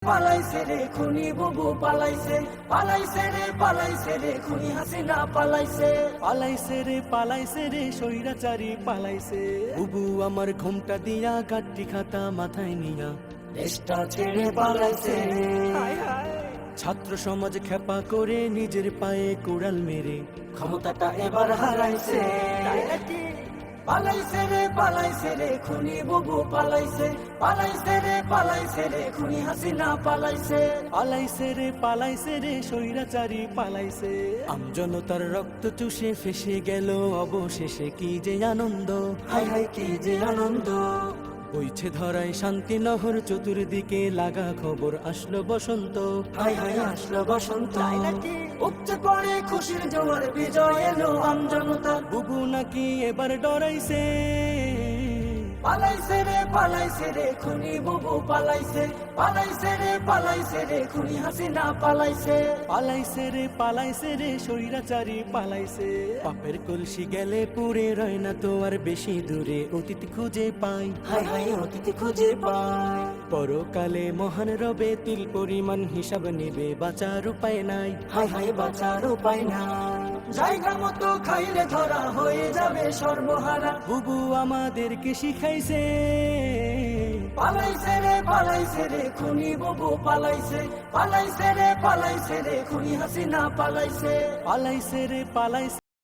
পালাইছে রে খুনি বুবু পালাইছে, পালাইছে রে খুনি হাসিনা পালাইছে, পালাইছে রে স্বৈরাচারী পালাইছে। বুবু আমার ঘোমটা দিয়া গাড্ডি খাতা মাথায় নিয়া দেশটা ছেড়ে পালাইছে। ছাত্র সমাজ খেপা করে নিজের পায়ে কুড়াল মেরে ক্ষমতাটা এবার হারাইছে। পালাইছে রে খুনি বুবু পালাইছে, পালাইছে রে খুনি হাসিনা পালাইছে, পালাইছে রে স্বৈরাচারী পালাইছে। আমজনতার রক্ত চুষে ফেসে গেল অবশেষে কি যে আনন্দ, হাই হাই কি যে আনন্দ। বইছে ধরায় শান্তি লহর চতুর্দিকে লাগা খবর আসলো বসন্ত, হাই হাই আসলো বসন্ত। উপচে পড়ে খুশির জোয়ার বিজয় এলো আমজনতা। বুবু নাকি এবার ডরাইছে। পালাইছে রে খুনি বুবু পালাইছে, পালাইছে রে খুনি হাসিনা পালাইছে, পালাইছে রে স্বৈরাচারী পালাইছে। পাপের কলসি গেলে পুরে রয় না তো আর বেশি দূরে, অতীত খুঁজে পাই, হাই হাই অতীত খুঁজে পাই। পরকালে মহান রবে তিল পরিমাণ হিসাব নেবে, বাঁচার উপায় নাই, হাই হাই বাঁচার উপায় নাই। জায়গা মতো খাইলে ধরা হয়ে যাবে সর্বহারা। বুবু আমাদেরকে শিখাইছে। পালাইছে রে খুনি বুবু পালাইছে, পালাইছে রে খুনি হাসিনা পালাইছে, পালাইছে